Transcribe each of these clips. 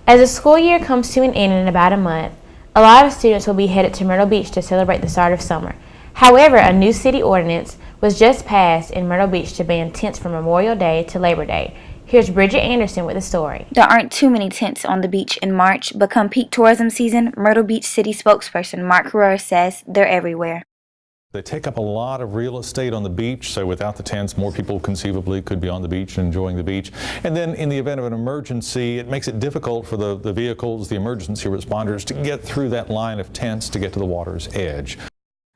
As the school year comes to an end in about a month, a lot of students will be headed to Myrtle Beach to celebrate the start of summer. However, a new city ordinance was just passed in Myrtle Beach to ban tents from Memorial Day to Labor Day. Here's Bridget Anderson with the story. There aren't too many tents on the beach in March, but come peak tourism season, Myrtle Beach City spokesperson Mark Herrera says they're everywhere. They take up a lot of real estate on the beach, so without the tents, more people conceivably could be on the beach and enjoying the beach. And then in the event of an emergency, it makes it difficult for the vehicles, the emergency responders, to get through that line of tents to get to the water's edge.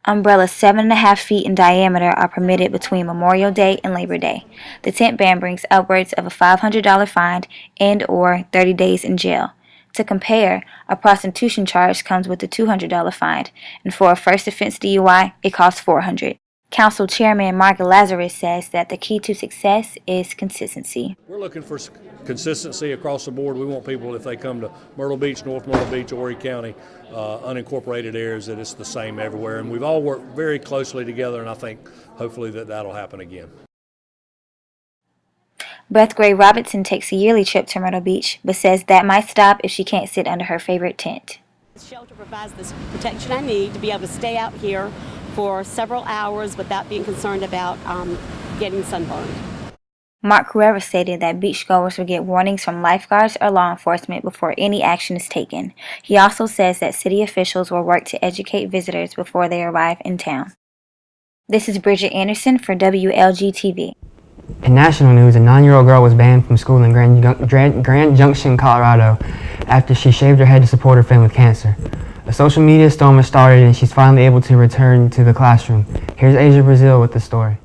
Umbrellas 7.5 feet in diameter are permitted between Memorial Day and Labor Day. The tent ban brings upwards of a $500 fine and or 30 days in jail. To compare, a prostitution charge comes with a $200 fine, and for a first offense DUI, it costs $400. Council Chairman Mark Lazarus says that the key to success is consistency. We're looking for consistency across the board. We want people, if they come to Myrtle Beach, North Myrtle Beach, Horry County, unincorporated areas, that it's the same everywhere. And we've all worked very closely together, and I think hopefully that'll happen again. Beth Gray Robertson takes a yearly trip to Myrtle Beach, but says that might stop if she can't sit under her favorite tent. The shelter provides the protection I need to be able to stay out here for several hours without being concerned about getting sunburned. Mark Herrera stated that beachgoers will get warnings from lifeguards or law enforcement before any action is taken. He also says that city officials will work to educate visitors before they arrive in town. This is Bridget Anderson for WLG-TV. In national news, a 9-year-old girl was banned from school in Grand Junction, Colorado, after she shaved her head to support her friend with cancer. A social media storm has started, and she's finally able to return to the classroom. Here's Asia Brazil with the story.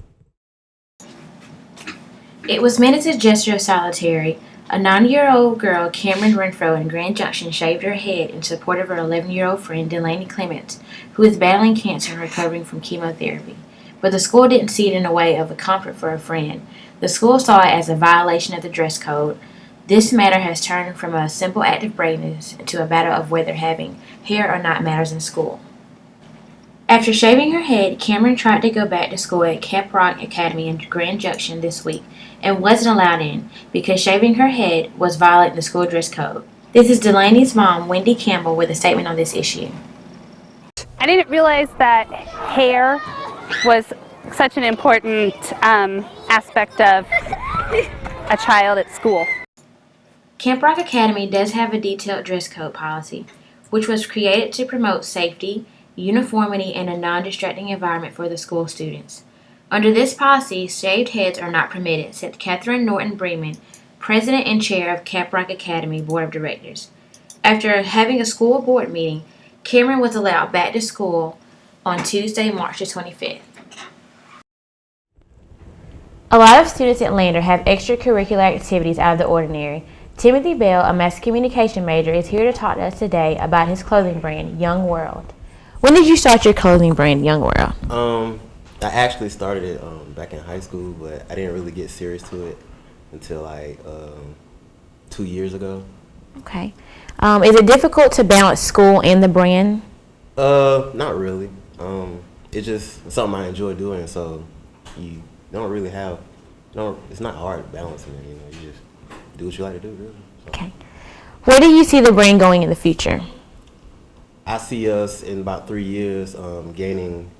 It was meant as a gesture of solidarity. A 9-year-old girl, Cameron Renfro, in Grand Junction shaved her head in support of her 11-year-old friend, Delaney Clements, who is battling cancer and recovering from chemotherapy. But the school didn't see it in a way of a comfort for a friend. The school saw it as a violation of the dress code. This matter has turned from a simple act of braveness to a battle of whether having hair or not matters in school. After shaving her head, Cameron tried to go back to school at Caprock Academy in Grand Junction this week and wasn't allowed in because shaving her head was violating the school dress code. This is Delaney's mom, Wendy Campbell, with a statement on this issue. I didn't realize that hair was such an important aspect of a child at school. Camp Rock Academy does have a detailed dress code policy, which was created to promote safety, uniformity, and a non-distracting environment for the school students. Under this policy, shaved heads are not permitted, said Catherine Norton Bremen, president and chair of Camp Rock Academy Board of Directors. After having a school board meeting, Cameron was allowed back to school on Tuesday, March the 25th. A lot of students at Lander have extracurricular activities out of the ordinary. Timothy Bell, a mass communication major, is here to talk to us today about his clothing brand, Young World. When did you start your clothing brand, Young World? I actually started it back in high school, but I didn't really get serious to it until like 2 years ago. Okay. Is it difficult to balance school and the brand? Not really. It's just something I enjoy doing, so you don't really have, it's not hard balancing it, you just do what you like to do, really. So. Okay. Where do you see the brand going in the future? I see us in about 3 years gaining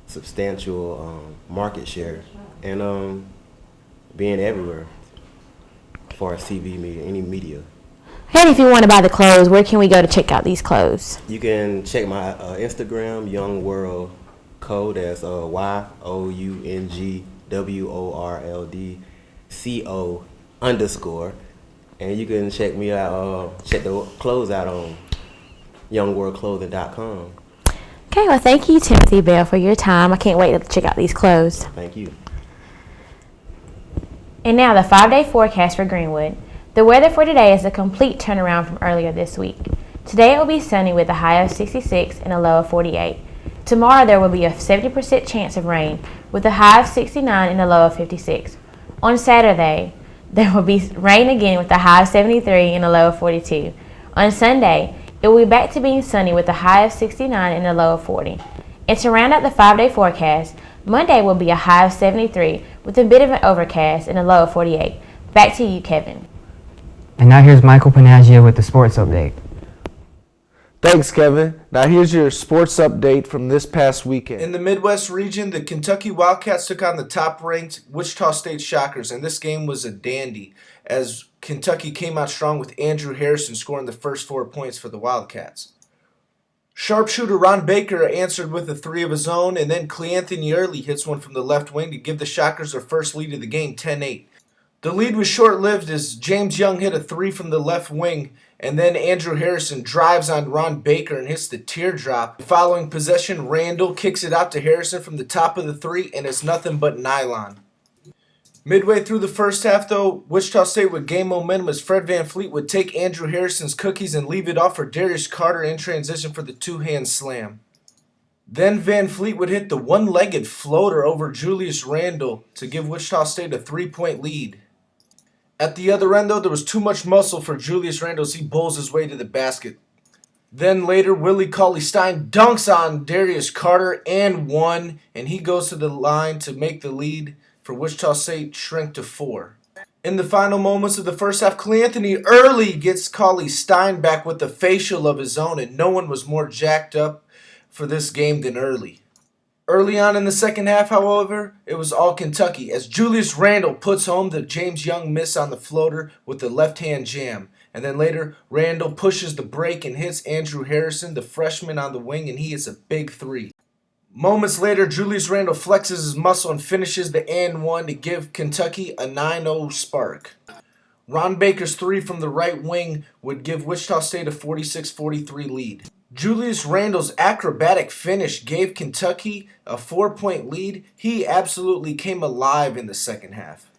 substantial market share and being everywhere as far as TV media, any media. And if you want to buy the clothes, where can we go to check out these clothes? You can check my Instagram, Young World Code, that's YOUNGWORLDCO_, and you can check me out, check the clothes out on youngworldclothing.com. Okay, well, thank you, Timothy Bell, for your time. I can't wait to check out these clothes. Thank you. And now the 5-day forecast for Greenwood. The weather for today is a complete turnaround from earlier this week. Today it will be sunny with a high of 66 and a low of 48. Tomorrow there will be a 70% chance of rain with a high of 69 and a low of 56. On Saturday, there will be rain again with a high of 73 and a low of 42. On Sunday, it will be back to being sunny with a high of 69 and a low of 40. And to round out the 5-day forecast, Monday will be a high of 73 with a bit of an overcast and a low of 48. Back to you, Kevin. And now here's Michael Panaggia with the sports update. Thanks, Kevin. Now here's your sports update from this past weekend. In the Midwest region, the Kentucky Wildcats took on the top-ranked Wichita State Shockers, and this game was a dandy as Kentucky came out strong with Andrew Harrison scoring the first 4 points for the Wildcats. Sharpshooter Ron Baker answered with a 3 of his own, and then Cleanthony Early hits one from the left wing to give the Shockers their first lead of the game, 10-8. The lead was short-lived as James Young hit a 3 from the left wing, and then Andrew Harrison drives on Ron Baker and hits the teardrop. Following possession, Randall kicks it out to Harrison from the top of the 3, and it's nothing but nylon. Midway through the first half, though, Wichita State would gain momentum as Fred VanVleet would take Andrew Harrison's cookies and leave it off for Darius Carter in transition for the two-hand slam. Then VanVleet would hit the one-legged floater over Julius Randle to give Wichita State a 3-point lead. At the other end, though, there was too much muscle for Julius Randle as he bowls his way to the basket. Then later, Willie Cauley-Stein dunks on Darius Carter and one, and he goes to the line to make the lead for Wichita State shrink to 4. In the final moments of the first half, Cleanthony Early gets Cauley-Stein back with a facial of his own, and no one was more jacked up for this game than Early. Early on in the second half, however, it was all Kentucky as Julius Randle puts home the James Young miss on the floater with the left-hand jam. And then later, Randle pushes the break and hits Andrew Harrison, the freshman, on the wing, and he hits a big 3. Moments later, Julius Randle flexes his muscle and finishes the and one to give Kentucky a 9-0 spark. Ron Baker's 3 from the right wing would give Wichita State a 46-43 lead. Julius Randle's acrobatic finish gave Kentucky a 4-point lead. He absolutely came alive in the second half.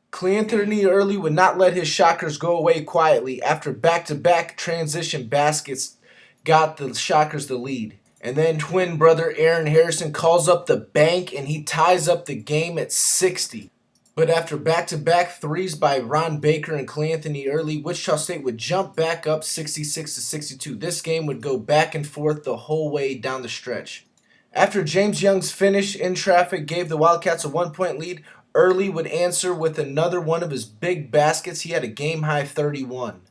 Cleanthony Early would not let his Shockers go away quietly after back-to-back transition baskets got the Shockers the lead. And then twin brother Aaron Harrison calls up the bank and he ties up the game at 60. But after back-to-back threes by Ron Baker and Cleanthony Early, Wichita State would jump back up 66-62. This game would go back and forth the whole way down the stretch. After James Young's finish in traffic gave the Wildcats a 1-point lead, Early would answer with another one of his big baskets. He had a game-high 31.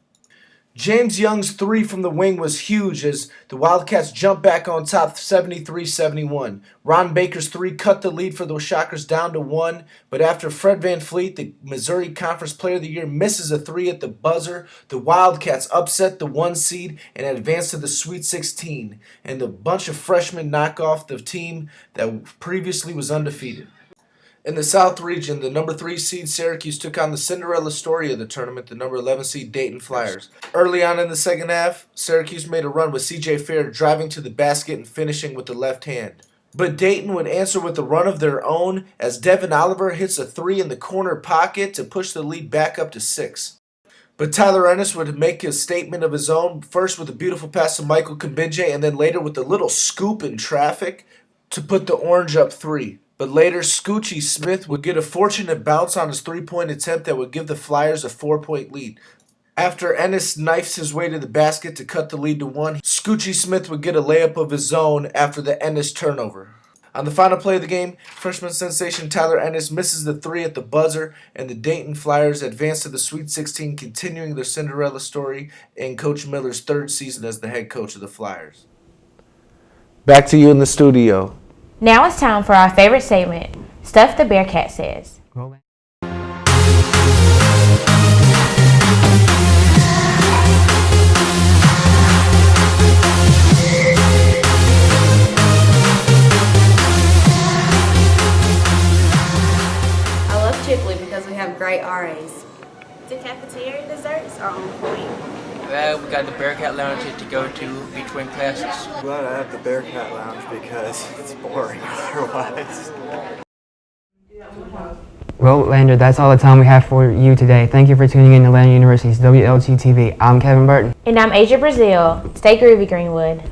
James Young's 3 from the wing was huge as the Wildcats jumped back on top 73-71. Ron Baker's 3 cut the lead for the Shockers down to 1, but after Fred VanVleet, the Missouri Conference Player of the Year, misses a 3 at the buzzer, the Wildcats upset the 1 seed and advance to the Sweet 16, and the bunch of freshmen knock off the team that previously was undefeated. In the South region, the number 3 seed Syracuse took on the Cinderella story of the tournament, the number 11 seed Dayton Flyers. Early on in the second half, Syracuse made a run with C.J. Fair driving to the basket and finishing with the left hand. But Dayton would answer with a run of their own as Devin Oliver hits a 3 in the corner pocket to push the lead back up to 6. But Tyler Ennis would make a statement of his own, first with a beautiful pass to Michael Kambinje and then later with a little scoop in traffic to put the Orange up 3. But later, Scoochie Smith would get a fortunate bounce on his 3-point attempt that would give the Flyers a 4-point lead. After Ennis knifes his way to the basket to cut the lead to 1, Scoochie Smith would get a layup of his own after the Ennis turnover. On the final play of the game, freshman sensation Tyler Ennis misses the 3 at the buzzer, and the Dayton Flyers advance to the Sweet 16, continuing their Cinderella story in Coach Miller's 3rd season as the head coach of the Flyers. Back to you in the studio. Now it's time for our favorite segment, Stuff the Bearcat Says. I love Chipley because we have great RAs. The cafeteria desserts are on point. Well, we got the Bearcat Lounge to go to between classes. I'm glad I have the Bearcat Lounge because it's boring otherwise. Well, Lander, that's all the time we have for you today. Thank you for tuning in to Lander University's WLT TV. I'm Kevin Burton. And I'm Asia Brazil. Stay groovy, Greenwood.